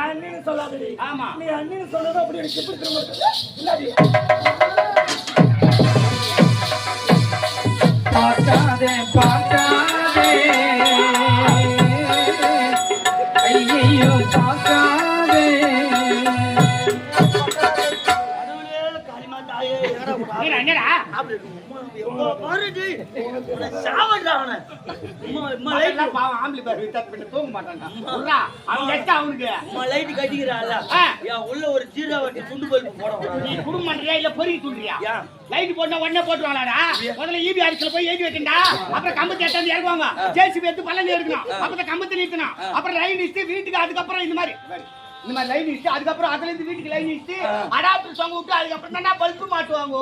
அண்ணின்னு சொல்லாதடி. ஆமா நீ அண்ணின்னு சொன்னது அப்படி எனக்கு எப்படி திரும்ப இல்லாடி பார்க்காதே பார்க்காதே ஐயோ பார்க்காதே என்னடா அப்படி பாருடி சாவடா அவன மலைல பாவம் ஆம்பளை பேர் விட்டா பின்ன தூங்க மாட்டாங்க உர்ரா அவன் எட்ட அவனுக்கு லைட் கட்டிக்கறால ஏன் உள்ள ஒரு ஜீரோ வட்டி துண்டு பல்பு போடுறோம் நீ குடும்ப மண்டையா இல்ல பொறி துண்டியா லைட் போட்டா உடனே போட்டுவாங்களாடா முதல்ல ஈபி ஆர்ஸ்ல போய் எழுதி வைக்கண்டா அப்புறம் கம்பத்தை எடுத்து இறக்குவாங்க ஜேசிபி எடுத்து பள்ளம் எடுக்கணும் அப்புறம் கம்பத்தை நிறுத்தணும் அப்புறம் லைன் இஸ்ட் வீட்டுக்கு அதுக்கு அப்புறம் இந்த மாதிரி லைன் இஸ்ட் அதுக்கு அப்புறம் அதுல இருந்து வீட்டுக்கு லைன் இஸ்ட் அடாப்டர் சாங் விட்டு அதுக்கு அப்புறம் தான் பல்பு மாட்டுவாங்க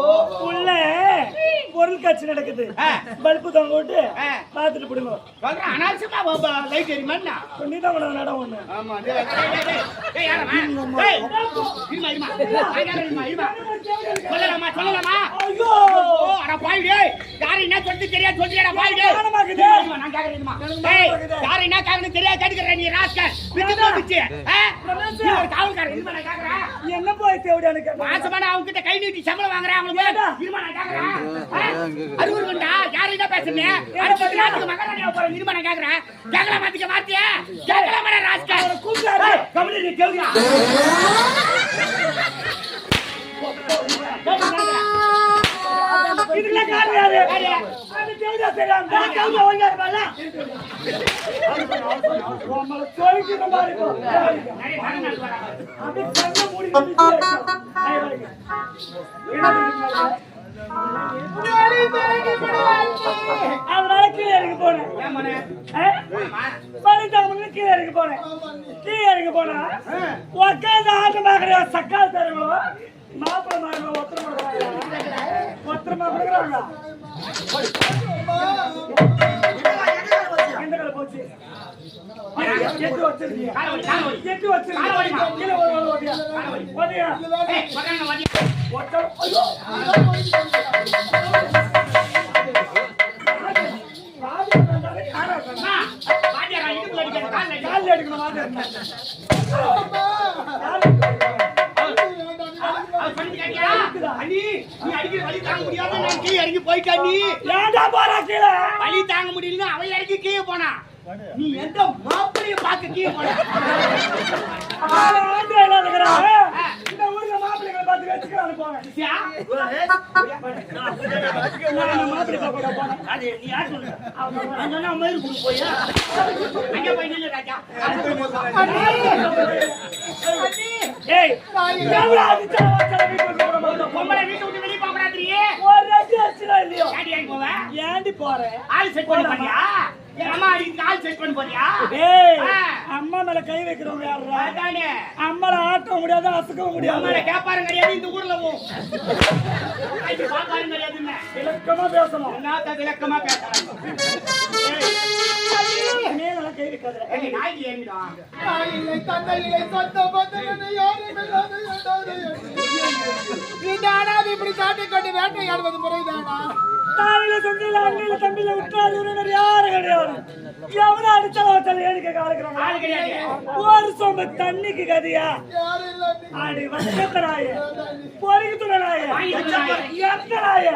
உள்ள பொருள் காட்சி நடக்குது பல்பு தொங்க விட்டு பாத்துட்டு போடுங்க சொல்றேன் அனாவசியமா லைட் எரியுமா நீ தான் உனக்கு நட ஒண்ணு ஆமா டேய் யாரமா டேய் இருமா சொல்லலாமா ஐயோ அட பாய் டேய் யாரை என்ன சொல்லிட்டு தெரியாது சொல்றியடா பாய் டேய் நான் கேக்குறேன் டேய் யாரை என்ன கேக்குறேன்னு தெரியாது கேக்குற நீ ராஸ்கல் விட்டு போடுச்சு நீ ஒரு காவல்காரன் இருமா நான் கேக்குறேன் என்ன போய் தேவடியானு கேக்குற மாசமான அவங்க கிட்ட கை நீட்டி சம்பளம் வாங்குறேன் அவங்களுக்கு இருமா நான் கேக்குறேன் அருவருண்டா யாரை என்ன பேசுறீங்க அடுத்த நாட்டுக்கு மகாராணியா போற இருமா நான் கேக்குறேன் கேக்கல மாத்திக்க மாத்தியா கேக்கல மட ராஸ்கல் கூப்பிடாரு கம்பெனி நீ கேளுங்க இதுல காரியாரு அது தேவடியா தெரியாம நான் கவுங்க ஓங்கற பால நம்மள சோயிக்கு மாதிரி அது கண்ண மூடி அதனால கீழே இறங்கி போனேன் கீழே இறங்கி போனேன் கீழே இறங்கி போனா உட்காந்து ஆட்டு பாக்குற சக்கால் தருவோம் மாப்பிள்ள மாறுவோம் ஒருத்தரமா கொடுக்குறாங்க எந்த கால போச்சு எட்டு வச்சிருக்கீங்க எட்டு வச்சிருக்கீங்க கீழே ஒரு ஓட்டியா ஓட்டியா கால் எடுக்கணும் வலி தாங்க முடியல அவன் இறங்கி கீழே போனா நீ எந்த மாப்பிளைய பார்க்க கீழே போன இந்த ஊர்ல மாப்பிள்ளைகளை பார்த்து வச்சுக்கிறாங்க போவேன் மாப்பிள்ளை பார்க்க போனேன் அது நீ யார் சொல்ற நான் சொன்னா மயிர் குடு போயா அங்க போய் நில்லு ராஜா ஏய் எவ்வளவு அடிச்சா பொம்பளை வீட்டு விட்டு வெளிய போக கூடாதுறியே ஒரு அடிச்சா இல்லையோ ஏடி போவ ஏண்டி போறே ஆள் செட் பண்ணி போறியா அம்மா அடிக்கு ஆள் செட் பண்ணி போறியா ஏய் அம்மா மேல கை வைக்கிறவங்க யாரா அதானே அம்மால ஆட்ட முடியாது அசக்க முடியாது அம்மால கேப்பாரு கிடையாது இந்த ஊர்ல போ ஐடி பாப்பாரு கிடையாதுன்னு விளக்கமா பேசணும் என்னத்த விளக்கமா பேசறாங்க மேல கை வைக்காத ஏய் நாய் ஏறிடா இல்லை தந்தையிலே சொந்த பந்தனை யாரும் இல்லாத இந்த ஆனாது இப்படி காட்டி கட்டி வேட்டையாடுவது முறைதானா தாயில சொந்தில அண்ணில தம்பில உற்றார் உறவினர் யாரும் கிடையாது எவன அடிச்சலவச்சல் ஏடிக்க காலக்குறாங்க ஆள் கிடையாது ஒரு சொம்ப தண்ணிக்கு கதியா யாரும் இல்ல ஆடி வச்சத்தராய பொறுக்கி துணனாய எத்தனாய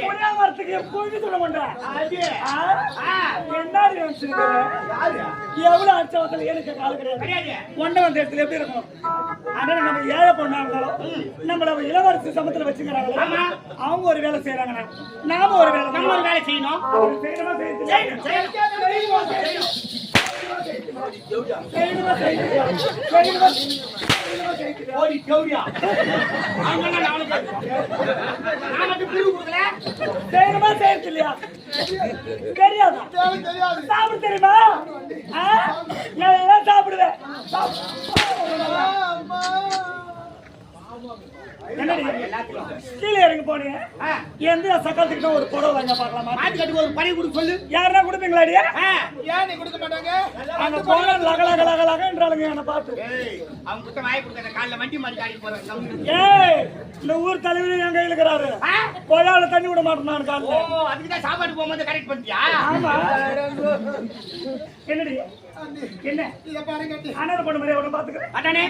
ஒரே வார்த்தைக்கு பொறுக்கி துண பண்ற அது என்ன நினைச்சிருக்க யாரு எவன அடிச்சலவச்சல் ஏடிக்க காலக்குறாங்க ஒண்ணு வந்த இடத்துல எப்படி இருக்கும் ஆனா நம்ம ஏழை பொண்ணா இருந்தாலும் நம்மள இளவரசி சமத்துல வச்சுக்கிறாங்களா அவங்க ஒரு வேலை செய்யறாங்க நாம ஒரு வேலை நம்ம ஒரு வேலை செய்யணும் ஓடி தேவடியா அவங்க நாளைக்கு நான் மட்டும் பிரிவு கொடுக்கல செய்யணுமா செய்யறது இல்லையா தெரியாதா சாப்பிட தெரியுமா நான் எல்லாம் சாப்பிடுவேன் கீழே இறங்கி போனீங்க எந்த சக்காலத்துக்கிட்ட ஒரு புடவை வாங்க பாக்கலாமா மாத்தி கட்டுக்கு ஒரு பணி கொடுக்க சொல்லு யாரா கொடுப்பீங்களாடி ஏன் நீ கொடுக்க மாட்டாங்க அங்க போன லகலகலகலகன்றாளுங்க என்ன பார்த்து அவங்க கிட்ட வாய் கொடுக்க காலைல வண்டி மாட்டி காட்டி போறாங்க ஏய் இந்த ஊர் தலைவர் என் கையில இருக்கிறாரு கொழால தண்ணி விட மாட்டேன் காலைல ஓ அதுக்கு தான் சாப்பாடு போகும்போது கரெக்ட் பண்ணிட்டியா ஆமா என்னடி என்ன இத பாருங்க அண்ணன் பொண்ணு மாதிரி அவனை பாத்துக்க அதானே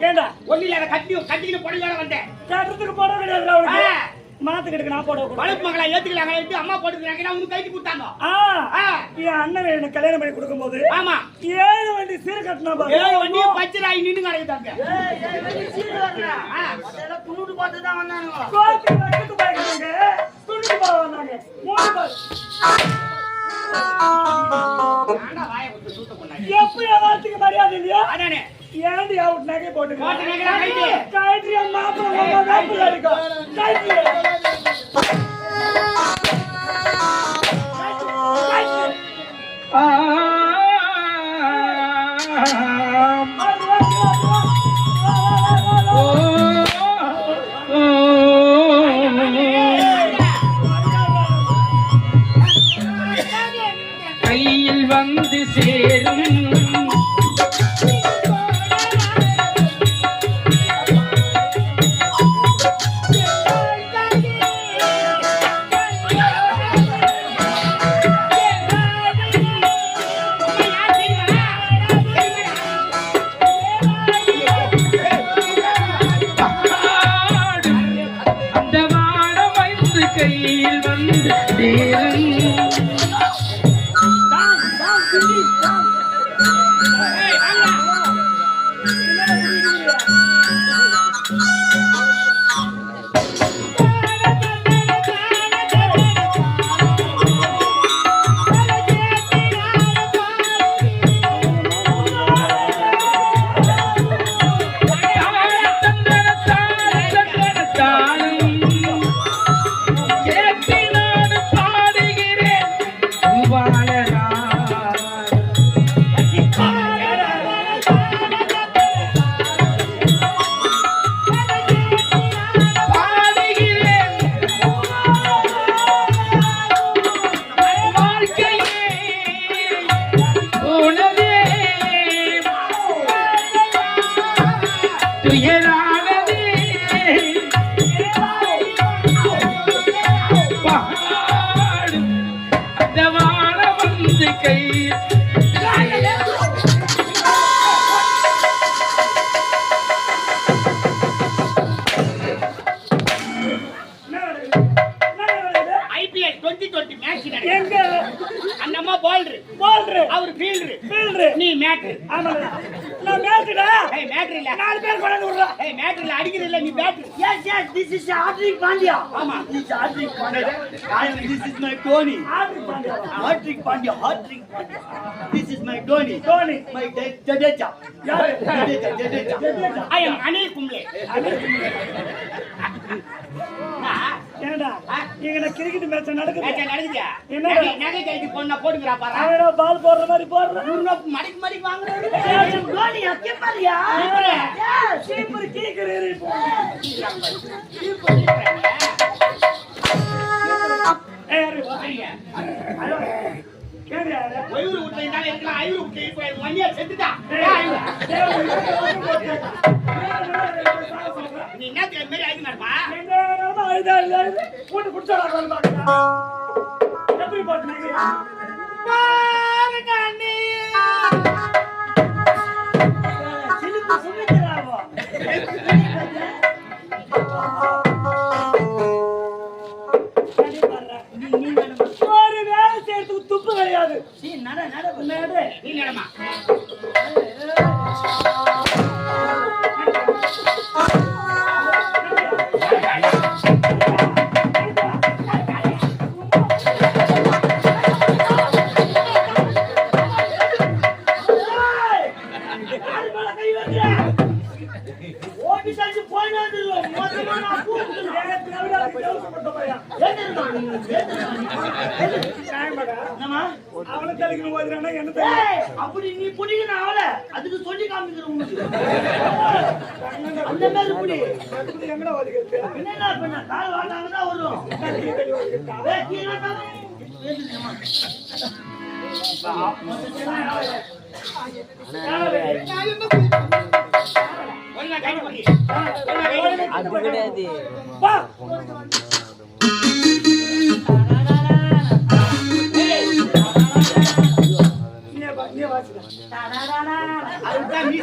ஏண்டா ஒல்லில அதை கட்டிக்கு பொடியோட வந்தேன் கேட்டதுக்கு போட கிடையாது அவனுக்கு மாத்துக்கிட்டு நான் போட வளர்ப்பு மகளை ஏத்துக்கலாங்க எடுத்து அம்மா போட்டுக்கிறாங்க நான் உனக்கு கைக்கு கொடுத்தாங்க என் அண்ணன் எனக்கு கல்யாணம் பண்ணி கொடுக்கும் போது ஆமா 7 வண்டி சீர கட்டினா பாரு 7 வண்டியை பச்சராய் நின்னு கிடக்குதாங்க அதெல்லாம் புண்ணுட்டு பார்த்து தான் வந்தானுங்க கோட்டி வக்கிட்டு போயிட்டாங்க துணிக்கு போக வந்தாங்க 3 பஸ் ஆனா வாயை விட்டு சூத்த பண்ணாங்க எப்படி வார்த்தைக்கு மரியாதை இல்லையா அதானே ஏண்டி அவுட் நகை போட்டு போட்டு நகை கைட்டு கைட்ரி மாப்பிள மாப்பிள அடிக்கோ கைட்ரி கையில் வந்து சேரும் அந்த வானம் வந்து கையில் வந்து சேரும் IPL 2020 மேட்ச் எங்க அந்த அம்மா பவுலர் அவர் ஃபீல்டர் நீ மேட்டர் ஆமா நான் மேட்டா ஏய் மேட்டர் இல்ல 4 பேர் கொண்டு விடுறா ஏய் மேட்டர் இல்ல அடிக்கிறது இல்ல நீ batter yes this is Hardik Pandya ஆமா this is Hardik Pandya and this is my Dhoni order பண்ணியா Hardik Pandya this is my Dhoni my Jadeja யாரு Jadeja I am Anil Kumble ஏண்டா இங்க கிரிக்கெட் மேட்ச் நடக்குது மேட்ச் நடக்குதா என்ன? நகை கைக்கு பொண்ண போடுங்கறா பாரு அவன் பால் போடுற மாதிரி போடுறான் இவரு மடிக்கு வாங்குறாரு Dhoni keeper-யா சீப்பர் கீக்கர் ஏறி போ கேடியா ஒய்யூர் விட்டுட்டால இருக்கலாம் ஐயூர் விட்டு இப்ப மணியா செத்துட்டா நீ என்ன தெரியும் மாதிரி ஆகி நடப்பா போட்டு குடிச்சா எப்படி போட்டு சிலுக்கு சுமிக்கிறாவோ ஒரு வேலை செய்யறதுக்கு துப்பு கிடையாது நீ நடமா அவனை தெளிக்கணும் போதுனா என்ன அப்படி நீ புடிக்கணும் அவள அதுக்கு சொல்லி காமிக்கிற உனக்கு அந்த மாதிரி புடி எங்கடா ஒதுக்கிறது என்னடா பண்ண கால் வாடாங்கடா வரும் ஒண்ணா கை பண்ணி அது கிடையாது வா நீ வாசிடா அதுதான் நீ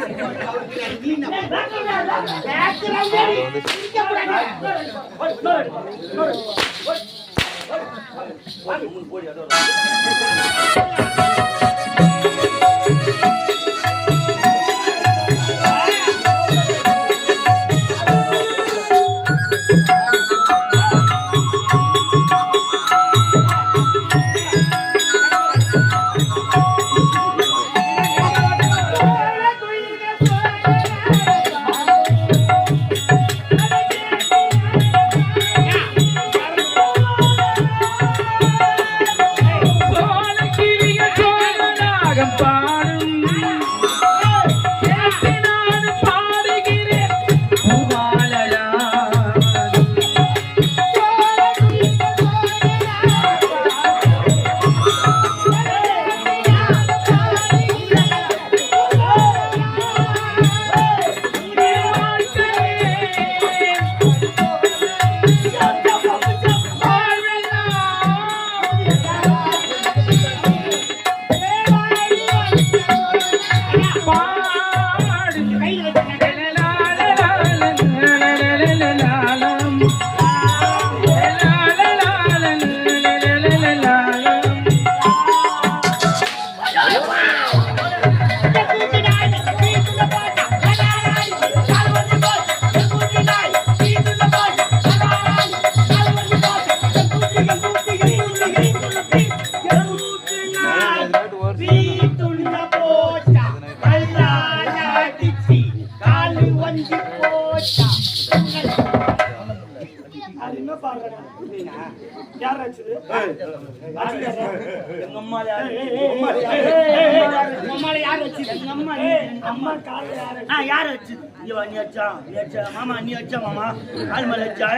மாமா நீ அச்சா மாமா கால் மேல அச்சா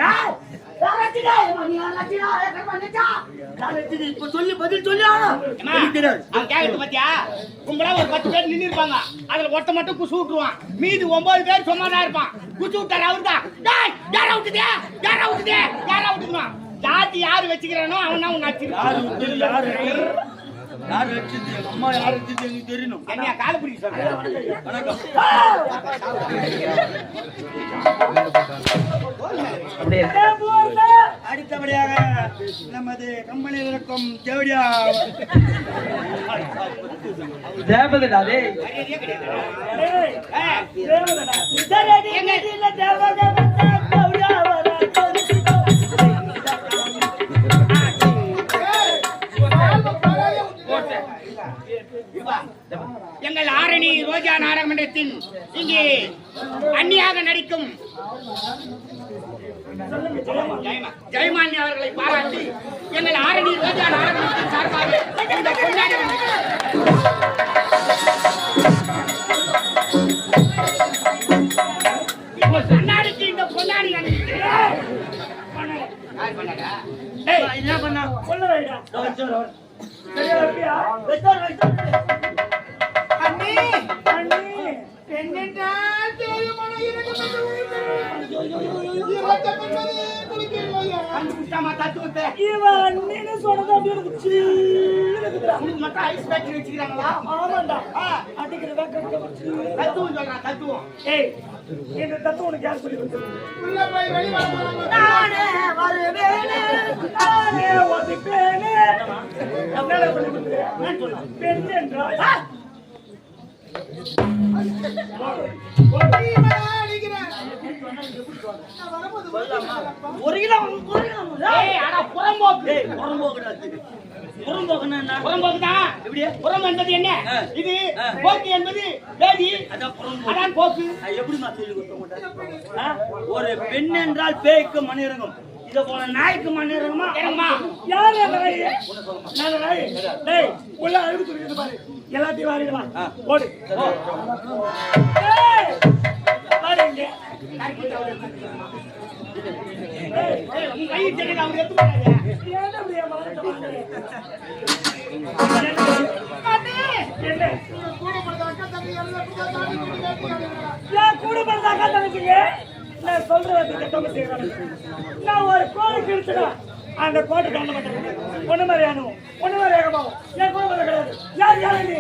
இப்ப சொல்லி பதில் சொல்லி பாத்தியா கும்பலா ஒரு 10 பேர் நின்று இருப்பாங்க அதுல ஒருத்த மட்டும் குசு விட்டுருவான் மீதி 9 பேர் சும்மாதான் இருப்பான் குசு விட்டாரு அவருதான் யாரா விட்டுதுவான் ஜாதி யாரு வச்சுக்கிறானோ அவன் தான் உன் யார் வச்சது அம்மா யார் வச்சது எனக்கு தெரியணும். அண்ணியா கால பிடிக்க சொல்றேன். அடுத்தபடியாக நமது கம்பெனியில் இருக்கும் தேவடியா தேவதடாதே எங்கள் ஆரணி ரோஜா நாடகமன்றத்தின் இங்கே அந்நியாக நடிக்கும் ஜெயமாலினி அவர்களை பாராட்டி எங்கள் ஆரணி ரோஜா நாடகமன்றத்தின் சார்பாக இந்த கொண்டாடி கண்ணாடிக்கு இந்த கொண்டாடி என்ன பண்ணா ஒரு பெண் என்றால் பேய்க்கு மணி இறங்கும், இத போல நாய்க்கு மணி இறங்குமா? யாரு உள்ள அழுது பாரு, எல்லாத்தையும் வாரிடலாம். ஓடு நான் ஒரு கோழி கிழிச்சுனா அந்த கோட்டை தாண்ட மாட்டேன். ஒண்ணு மாதிரி அணுவும் ஒண்ணு மாதிரி ஏகமாவும் என் கோபம் கிடையாது. யார் யாரு நீ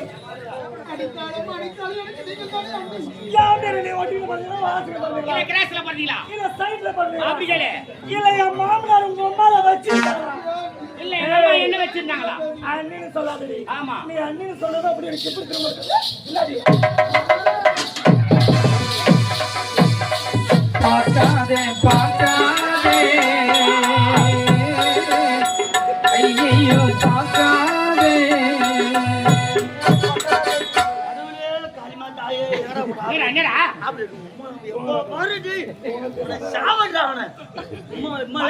யார் நீ ஓட்டிட்டு போறீங்களா வாசல்ல போறீங்களா இல்ல கிராஸ்ல போறீங்களா இல்ல சைடுல போறீங்களா அப்படி கேளு. இல்ல என் மாமனார் உங்க அம்மால வச்சு இல்ல எங்க அம்மா என்ன வச்சிருந்தாங்களா? அண்ணின்னு சொல்லாதடி. ஆமா. நீ அண்ணின்னு சொல்றது அப்படி எனக்கு எப்படி திரும்ப இல்லாடி பார்க்காதே பார்க்காதே ஐயையோ பார்க்காதே காளிமா தாயே நீ என்னடா?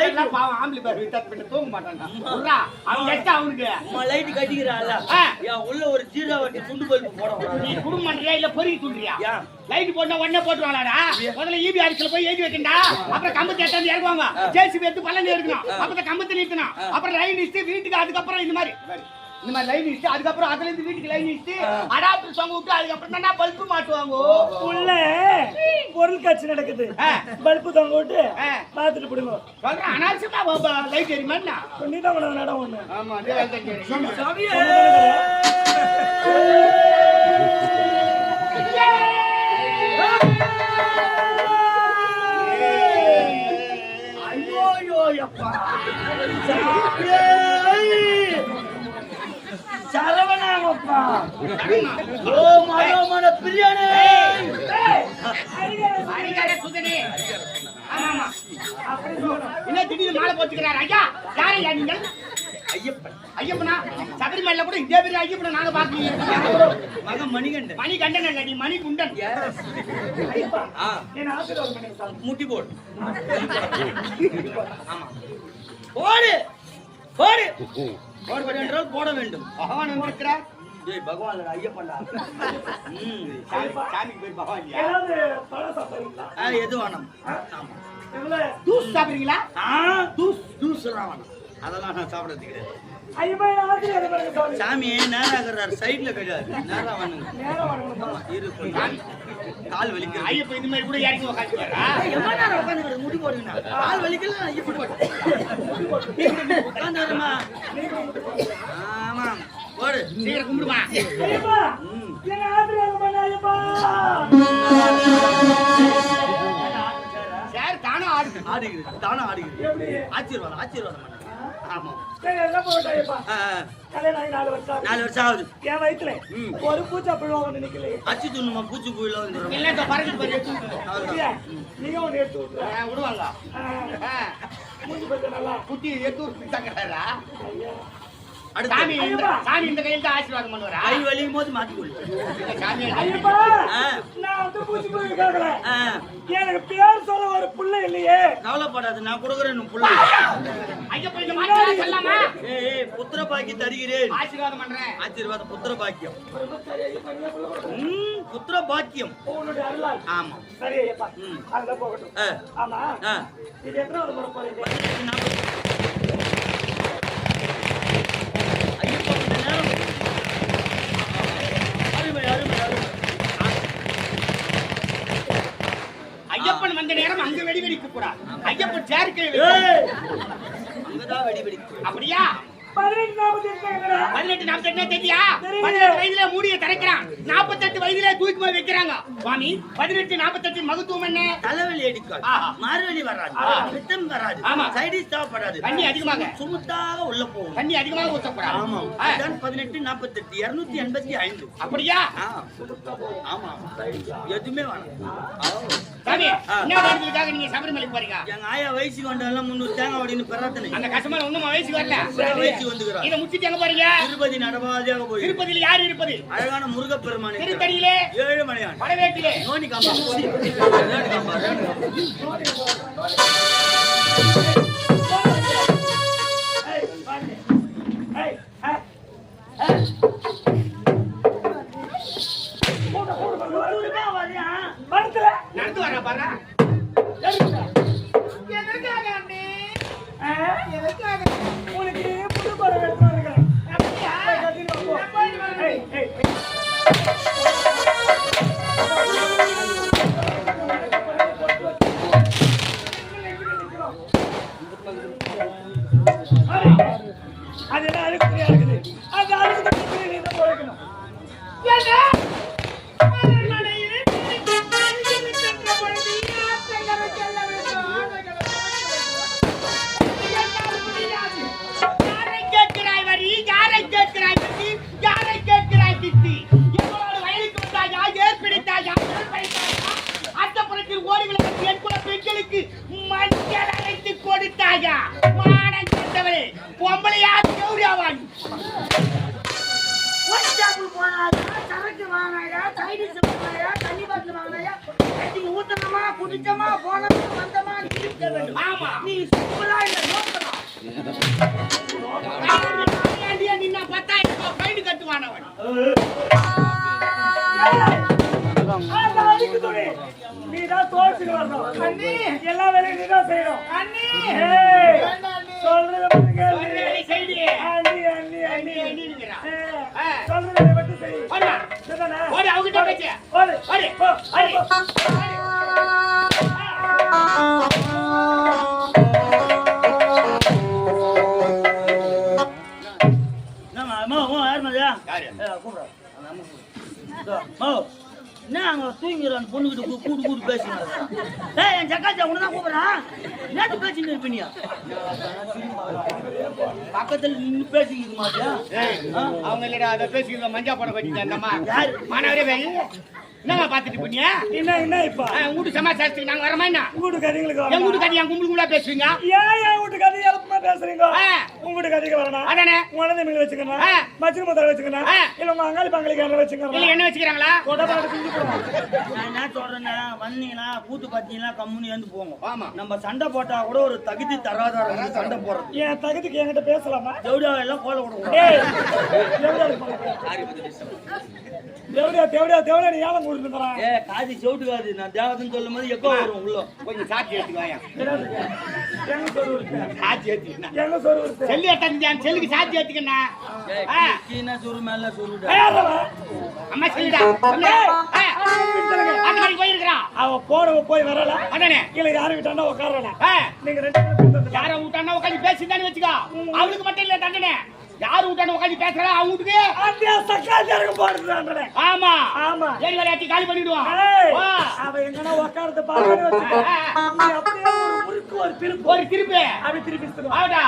எல்லாம் பாவம் ஆம்பளை பேர் விட்டாத் பண்ணி தூங்க மாட்டான்டா. உர்ரா, அவன் கெட்ட அவனுக்கு. லைட் கட்டிக்கிறாள் ஆ. உள்ள ஒரு ஜீரோ வட்டி துண்டு பல்பு போட நீ குடும்பம் பண்றியா இல்ல பொறுக்கி துண்டுறியா? ஏன்? லைட் போட்டா உடனே போட்டுருவாங்களாடா? முதல்ல ஈபி ஆபீஸ்ல போய் எழுதி வைக்கண்டா. அப்புறம் கம்பத்தை எடுத்து இறக்குவாங்க. ஜேசிபி எடுத்து பள்ளம் எடுக்கணும். அப்புறம் கம்பத்தை நிறுத்தணும். அப்புறம் லைன் இஸ்ட் வீட்டுக்கு அதுக்கப்புறம் இந்த மாதிரி லைன் இஸ்ட் அதுக்கப்புறம் அதுல இருந்து வீட்டுக்கு லைன் இஸ்ட் அடாப்டர் தொங்க விட்டு அதுக்கப்புறம் தான் பல்பு மாட்டுவாங்க. உள்ள பொருள் காட்சி நடக்குது. பல்பு தொங்க விட்டு பாத்துட்டு போடுங்க. சொல்றேன் அனாவசியமா லைட் எரியுமா? நீதான் உனக்கு நடம் ஒண்ணு. ஆமா அதே வேலை தான் கேக்குறேன். சாமியே சரவணாமப்பா ஓ மனோமன பிரியாணி அடிக்காத சுதனே. ஆமா ஆமா என்ன திடீர்னு மாலை போட்டுக்கிறார் ஐயா? யார் ஐயா நீங்கள்? ஐயப்பன் ஐயப்பனா? சபரிமலையில கூட இதே பேர் ஐயப்பனை நாங்க பாக்கீங்க. மகன் மணிகண்டன் மணிகண்டன் இல்ல நீ மணிகுண்டன். என்ன ஆசீர்வாதம் பண்ணி சாமி. முட்டி போடு ஆமா போடு போடு போடு என்றால் போட வேண்டும். பகவான் வந்திருக்கிறார். ஏய் பகவான் இல்லடா, ஐயப்பன்டா. சாமிக்கு பேர் பகவான் இல்லையா? ஏதாவது பழம் சாப்பிடுறீங்களா? எது வேணும்? எவ்வளவு? ஜூஸ் சாப்பிடுறீங்களா? ஜூஸ் எல்லாம் வேணும். அதெல்லாம் நான் சாப்பிடறது கிடையாது. ஐயப்பா ஆசீர்வாதம் பண்ணுங்க சாமி. சாமி நேராகிறார், சைடுல கிடையாது. நேரா வேணுங்க. நேரம் வரணும். ஆமா, இரு கொஞ்சம். கால் வலிக்குது. ஐயப்ப இந்த மாதிரி கூட இறங்கி உட்காந்துக்கிறாரா? எவ்வளவு நேரம் உட்காந்துக்கிறது? முடி போடுங்க. கால் வலிக்கல, நான் இப்படி போட்டேன். உட்காந்து வருமா? ஆமா போடு. சீக்கிரம் கும்பிடுமா? ஐயப்பா என்ன ஆசீர்வாதம் பண்ண ஐயப்பா. சார் தானும் ஆடுது. ஆடுகிறது, தானும் ஆடுகிறது. எப்படி? ஆசீர்வாதம் ஆசீர்வாதம் பண்ணு. ஆமா சரி எல்லாம் போட்டு ஐயப்பா. கல்யாணம் ஆகி 4 வருஷம் ஆகுது. 4 வருஷம் ஆகுது. என் வயித்துல ஒரு பூச்சா புழுவாங்க நினைக்கல. அச்சு துண்ணுமா பூச்சி பூயில வந்துடும். இல்ல இந்த பறக்கு பாரு எடுத்து விட்டுரு. நீங்க ஒண்ணு எடுத்து விட்டுற. விடுவாங்க. மூஞ்சி பத்த நல்லா குட்டி எடுத்து விட்டுட்டாங்கடா. அடுத்து சாமி சாமி இந்த கையில தான் ஆசீர்வாதம் பண்ணுவாரா? கை வலிக்கும் போது மாட்டிக்கொள்ளு. இந்த சாமி ஐயப்பா நான் வந்து பூச்சி புழு கேட்கல. எனக்கு பேர் சொல்ல ஒரு புள்ள இல்லையே. கவலைப்படாது, நான் கொடுக்குறேன் புள்ள. ஐயப்பா இந்த மாதிரி சொல்லலாமா? ஏய் புத்திர பாக்கியம் தருகிறேன். ஆசீர்வாதம் பண்றேன். ஆசீர்வாதம் புத்திர பாக்கியம். புத்திர பாக்கியம். உன்னுடைய அருளால். ஆமா சரி ஐயப்பா அதுல போகட்டும். ஆமா இது எத்தனை முறை போறீங்க? ஐயப்பா கொஞ்ச நேரம் அருமை அருமை அருமை. ஐயப்பன் வந்த நேரம் அங்க வெடி வெடிக்க கூடாது. ஐயப்பன் சேர்க்கை அங்கதான் வெடி வெடிக்கும். அப்படியா? 18 48 தெரியா? 18 வயதுல மூடிய திறக்கிறான். 48 வயதுல தூக்கி போய் வைக்கிறாங்க. சுவாமி 18 48 மகத்துவம் என்ன? தலைவலி அடிக்காது, மார்வலி வராது, பித்தம் வராது, ஆமா. சைடிஸ் தேவைப்படாது, தண்ணி அதிகமாக சுமுத்தாக உள்ள போகும். தண்ணி அதிகமாக ஊற்றக்கூடாது. ஆமா அதான் 18 48 285. அப்படியா? ஆமா எதுவுமே வேணாம். சாமி என்ன காரணத்துக்காக நீங்க சபரிமலைக்கு போறீங்க? எங்க ஆயா வயசுக்கு வந்தெல்லாம் 300 தேங்காய் அப்படின்னு பிரார்த்தனை. அந்த கஸ்டமர் ஒண்ணும் வயசுக்கு வரல. வயசுக்கு வந்துக்கிறார். இத முடிச்சிட்டு எங்க போறீங்க? திருப்பதி நடமாதியாக போய். திருப்பதியில யார் இருப்பது? அழகான முருகப்பெருமான். திருத்தணியிலே 7 மணியான். படவேட்டிலே நோனி காம்பா. ரேடு காம்பா, ரேடு நடந்து வர பாரு. உனக்கு புது படம் எடுத்துருவாங்க. அதெல்லாம் அழுக்கு இருக்குது. அந்த அழுக்கு தண்ணி நீ தான் போய்க்கணும். எனக்கு மஞ்சள் அரைத்து கொடுத்தாயா மானம் கெட்டவளே பொம்பளையா கௌரியாவான் ஒயிட்டாப்பு போனாயா சரக்கு வாங்கினாயா சைடிஸ் வாங்கினாயா தண்ணி பாட்டில் வாங்கினாயா ஊத்தனமா குடிச்சமா போனமா வந்தமா இருக்க வேண்டும். ஆமா நீ சிம்பிளா இல்ல நோக்கணும். நின்னா 10,000 ரூபாய் ஃபைன் கட்டுவானவன் நீதான் தோச்சுட்டு வரணும் அண்ணி. எல்லா வேலையும் நீதான் செய்யணும் அண்ணி. சொல்றத மட்டும் கேளு. செய்தி அண்ணி அண்ணி அண்ணி அண்ணிங்கிறான் சொல்றத மட்டும் செய். ஓடா சரிதானே? ஓடி அவகிட்ட பேச்சு ஓடு. ஓடி ஓடி என்னம்மா அம்மா யார் மாதிரியா யாரு என்ன அங்க தூங்கிற அந்த பொண்ணுகிட்ட கூட்டு பேசுங்க. என் சக்காச்சா உனதான் கூப்பிடுறான். நேற்று பேசிட்டு இருப்பீங்க பக்கத்துல நின்று பேசிக்கிட்டு மாட்டியா? அவங்க இல்லடா அதை பேசிக்கிறோம் மஞ்சா போட வச்சுட்டேன் அந்த அம்மா யாரு? மாணவரே வேலை என்னம்மா பாத்துட்டு போனியா என்ன இப்ப உங்க வீட்டு சமாச்சாரத்துக்கு நாங்க வரமா என்ன உங்க கதைங்களுக்கு எங்க வீட்டு கதை என் கும்பல் கூட பேசுவீங்க ஏன் வீட்டு கதை எளப்பமா பேசுறீங்க? ஆ. உங்க வீட்டு கதைக்கு வரணும். அதானே உனது மீன் வச்சுக்கணும். ஆ. மச்சின முதல்ல வச்சுக்கணும். ஆ. இல்ல உங்க அங்காளி பங்காளிக்கு என்ன இல்ல வச்சுக்கணும். என்ன வச்சுக்கிறாங்களா கொடபாடு பிஞ்சு போடும். நான் என்ன சொல்றேன்னா வந்தீங்கன்னா கூத்து பார்த்தீங்கன்னா கம்முனு ஏந்து போங்க. ஆமா நம்ம சண்டை போட்டா கூட ஒரு தகுதி தராத சண்டை போடுறது. என் தகுதிக்கு என்கிட்ட பேசலாமா? ஜவுடியா எல்லாம் கோல விடக்கூடாது. ஏய், தேவடியா நீ ஏலம் கொடுத்துறான். காதி செவிட்டு காது நான் தேவதன்னு சொல்லும் போது எக்கோ வரும் உள்ள. கொஞ்சம் சாட்சி எடுத்துக்குவாயா எங்க சொரு இருக்கு? சாட்சி எடுத்துக்கண்ணா எங்க சொரு இருக்கு? செல்லு எட்டாந்து செல்லுக்கு சாட்சி எடுத்துக்கண்ணா கீழே சொரு மேல சொருடா. அம்மா சொல்லிடா சொல்லு அந்த மாதிரி போயிருக்கிறான் அவ போய் வரல. அதானே இல்ல யாரு விட்டாண்டா உட்காரல. ஆ. நீங்க ரெண்டு பேரும் யார விட்டானா உட்காந்து பேசிதானே வச்சுக்கோ அவளுக்கு மட்டும் இல்ல தண்டனை யாரு விட்டானு உட்காந்து பேசுறா அவங்க வீட்டுக்கு அந்த சக்காச்சாருக்கு போடுறானே. ஆமா ஆமா. ஏழு விளையாட்டி காலி பண்ணிடுவான் ஏய், வா. அவ எங்கனா உட்கார்ந்து பாக்கணும் வச்சுக்கோ. நீ அப்படியே ஒரு முறுக்கு ஒரு திருப்பு ஒரு திருப்பி அப்படி திருப்பி ஆடா